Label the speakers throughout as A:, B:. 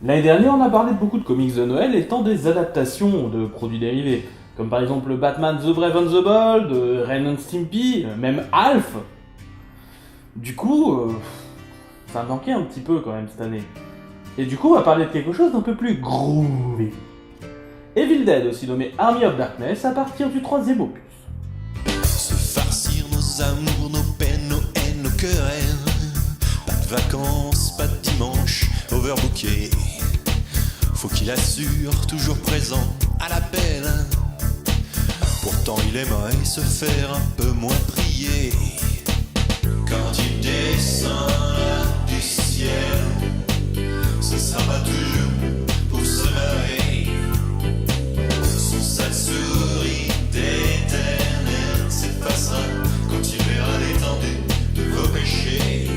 A: L'année dernière, on a parlé de beaucoup de comics de Noël étant des adaptations de produits dérivés, comme par exemple Batman The Brave and the Bold, Ren and Stimpy, même Alf. Du coup, ça manquait un petit peu quand même cette année. Et du coup, on va parler de quelque chose d'un peu plus groovy. Evil Dead, aussi nommé Army of Darkness, à partir du 3e opus.
B: Se farcir nos amours, nos peines, nos haines, nos querelles. Pas de vacances, pas de dimanche, overbooké. Faut qu'il assure, toujours présent à l'appel. Pourtant il aimerait se faire un peu moins prier. Quand il descend du ciel, ce sera pas toujours pour se marrer. Son sale sourire d'éternel s'effacera quand il verra l'étendue de vos péchés.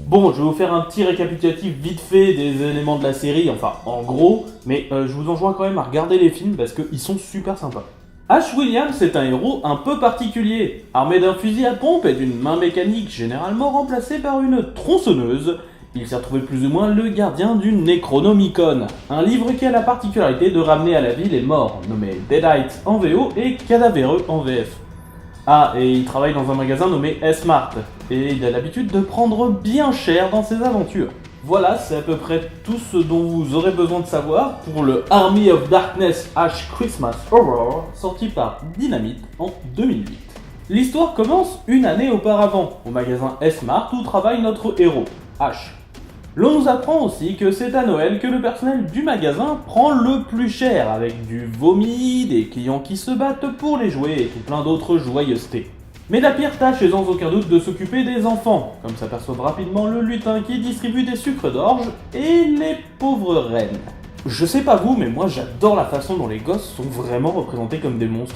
A: Bon, je vais vous faire un petit récapitulatif vite fait des éléments de la série, enfin en gros, mais je vous enjoins quand même à regarder les films parce qu'ils sont super sympas. Ash Williams est un héros un peu particulier. Armé d'un fusil à pompe et d'une main mécanique généralement remplacée par une tronçonneuse, il s'est retrouvé plus ou moins le gardien du Necronomicon, un livre qui a la particularité de ramener à la vie les morts, nommés Deadites en VO et Cadavéreux en VF. Ah, et il travaille dans un magasin nommé S-Mart, et il a l'habitude de prendre bien cher dans ses aventures. Voilà, c'est à peu près tout ce dont vous aurez besoin de savoir pour le Army of Darkness Ash Christmas Horror, sorti par Dynamite en 2008. L'histoire commence une année auparavant, au magasin S-Mart où travaille notre héros, Ash. L'on nous apprend aussi que c'est à Noël que le personnel du magasin prend le plus cher, avec du vomi, des clients qui se battent pour les jouets et tout plein d'autres joyeusetés. Mais la pire tâche est sans aucun doute de s'occuper des enfants, comme s'aperçoivent rapidement le lutin qui distribue des sucres d'orge et les pauvres reines. Je sais pas vous, mais moi j'adore la façon dont les gosses sont vraiment représentés comme des monstres.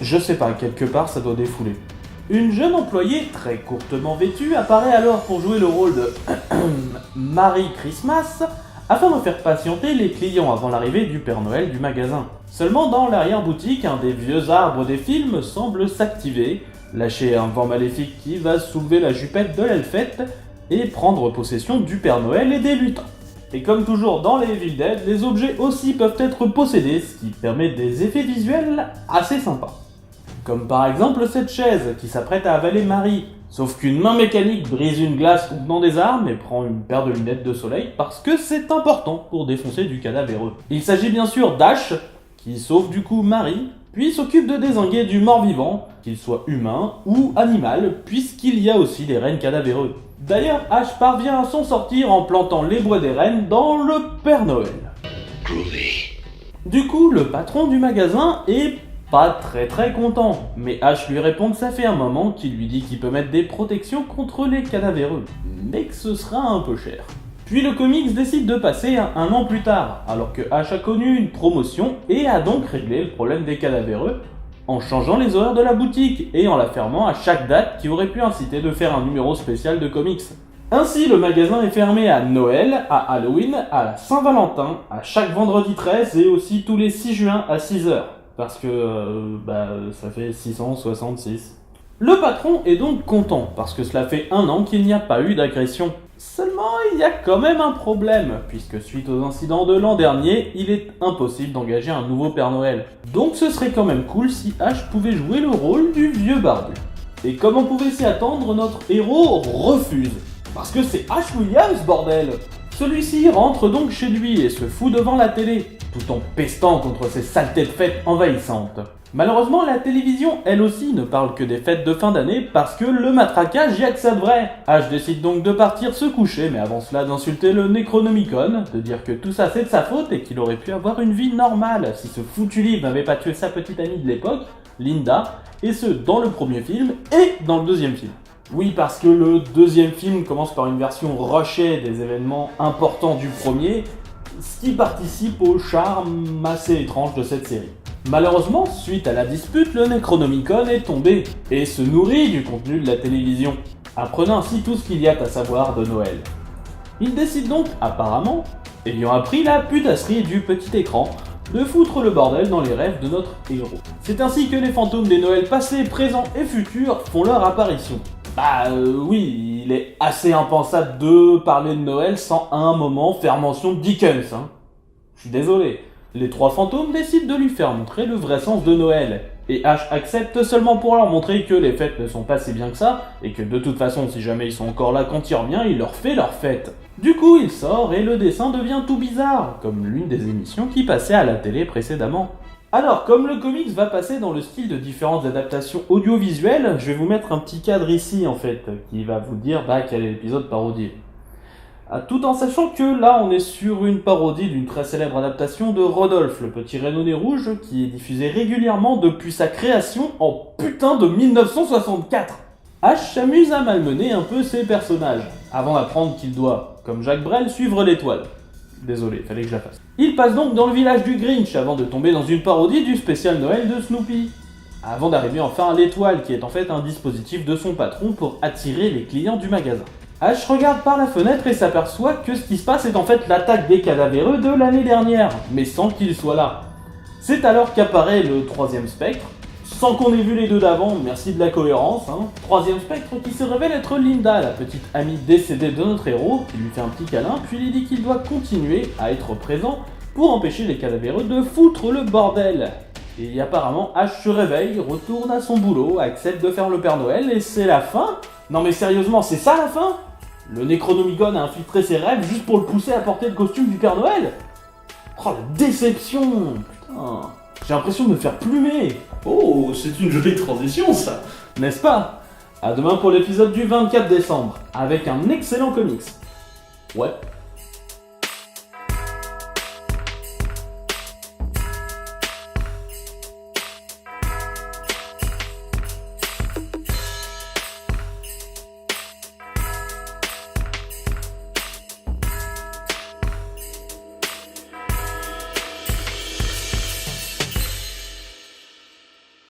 A: Je sais pas, quelque part ça doit défouler. Une jeune employée très courtement vêtue apparaît alors pour jouer le rôle de Marie Christmas afin de faire patienter les clients avant l'arrivée du Père Noël du magasin. Seulement dans l'arrière-boutique, un des vieux arbres des films semble s'activer, lâcher un vent maléfique qui va soulever la jupette de l'elfette et prendre possession du Père Noël et des lutins. Et comme toujours dans les Evil Dead, les objets aussi peuvent être possédés, ce qui permet des effets visuels assez sympas. Comme par exemple cette chaise qui s'apprête à avaler Marie, sauf qu'une main mécanique brise une glace contenant des armes et prend une paire de lunettes de soleil parce que c'est important pour défoncer du cadavéreux. Il s'agit bien sûr d'Ash, qui sauve du coup Marie, puis s'occupe de dézinguer du mort-vivant, qu'il soit humain ou animal, puisqu'il y a aussi des rennes cadavéreux. D'ailleurs, Ash parvient à s'en sortir en plantant les bois des rennes dans le Père Noël.
B: Groovy.
A: Du coup, le patron du magasin est pas très content, mais Ash lui répond que ça fait un moment qu'il lui dit qu'il peut mettre des protections contre les cadavéreux, mais que ce sera un peu cher. Puis le comics décide de passer un an plus tard, alors que Ash a connu une promotion et a donc réglé le problème des cadavéreux en changeant les horaires de la boutique et en la fermant à chaque date qui aurait pu inciter de faire un numéro spécial de comics. Ainsi, le magasin est fermé à Noël, à Halloween, à la Saint-Valentin, à chaque vendredi 13 et aussi tous les 6 juin à 6h. Parce que, ça fait 666. Le patron est donc content, parce que cela fait un an qu'il n'y a pas eu d'agression. Seulement, il y a quand même un problème, puisque suite aux incidents de l'an dernier, il est impossible d'engager un nouveau Père Noël. Donc ce serait quand même cool si Ash pouvait jouer le rôle du vieux barbu. Et comme on pouvait s'y attendre, notre héros refuse. Parce que c'est Ash Williams, bordel! Celui-ci rentre donc chez lui et se fout devant la télé, tout en pestant contre ces saletés de fêtes envahissantes. Malheureusement, la télévision, elle aussi, ne parle que des fêtes de fin d'année parce que le matraquage y accède vrai. Ash décide donc de partir se coucher, mais avant cela d'insulter le Necronomicon, de dire que tout ça c'est de sa faute et qu'il aurait pu avoir une vie normale si ce foutu livre n'avait pas tué sa petite amie de l'époque, Linda, et ce dans le premier film et dans le deuxième film. Oui, parce que le deuxième film commence par une version rushée des événements importants du premier, ce qui participe au charme assez étrange de cette série. Malheureusement, suite à la dispute, le Necronomicon est tombé et se nourrit du contenu de la télévision, apprenant ainsi tout ce qu'il y a à savoir de Noël. Il décide donc, apparemment, ayant appris la putasserie du petit écran, de foutre le bordel dans les rêves de notre héros. C'est ainsi que les fantômes des Noëls passés, présents et futurs font leur apparition. Oui, il est assez impensable de parler de Noël sans à un moment faire mention de Dickens, hein. Je suis désolé. Les trois fantômes décident de lui faire montrer le vrai sens de Noël. Et Ash accepte seulement pour leur montrer que les fêtes ne sont pas si bien que ça, et que de toute façon, si jamais ils sont encore là quand il revient, il leur fait leur fête. Du coup, il sort et le dessin devient tout bizarre, comme l'une des émissions qui passait à la télé précédemment. Alors, comme le comics va passer dans le style de différentes adaptations audiovisuelles, je vais vous mettre un petit cadre ici en fait, qui va vous dire quel est l'épisode parodié. Tout en sachant que là on est sur une parodie d'une très célèbre adaptation de Rodolphe, le petit Renoné rouge, qui est diffusé régulièrement depuis sa création en putain de 1964. Ash s'amuse à malmener un peu ses personnages, avant d'apprendre qu'il doit, comme Jacques Brel, suivre l'étoile. Désolé, fallait que je la fasse. Il passe donc dans le village du Grinch avant de tomber dans une parodie du spécial Noël de Snoopy. Avant d'arriver enfin à l'étoile, qui est en fait un dispositif de son patron pour attirer les clients du magasin. Ash regarde par la fenêtre et s'aperçoit que ce qui se passe est en fait l'attaque des cadavéreux de l'année dernière, mais sans qu'il soit là. C'est alors qu'apparaît le troisième spectre, sans qu'on ait vu les deux d'avant, merci de la cohérence, hein. Troisième spectre qui se révèle être Linda, la petite amie décédée de notre héros, qui lui fait un petit câlin, puis lui dit qu'il doit continuer à être présent pour empêcher les cadavéreux de foutre le bordel. Et apparemment, Ash se réveille, retourne à son boulot, accepte de faire le Père Noël, et c'est la fin. Non mais sérieusement, c'est ça la fin? Le Necronomicon a infiltré ses rêves juste pour le pousser à porter le costume du Père Noël? Oh la déception! Putain, j'ai l'impression de me faire plumer!
C: Oh, c'est une jolie transition ça!
A: N'est-ce pas? À demain pour l'épisode du 24 décembre, avec un excellent comics. Ouais.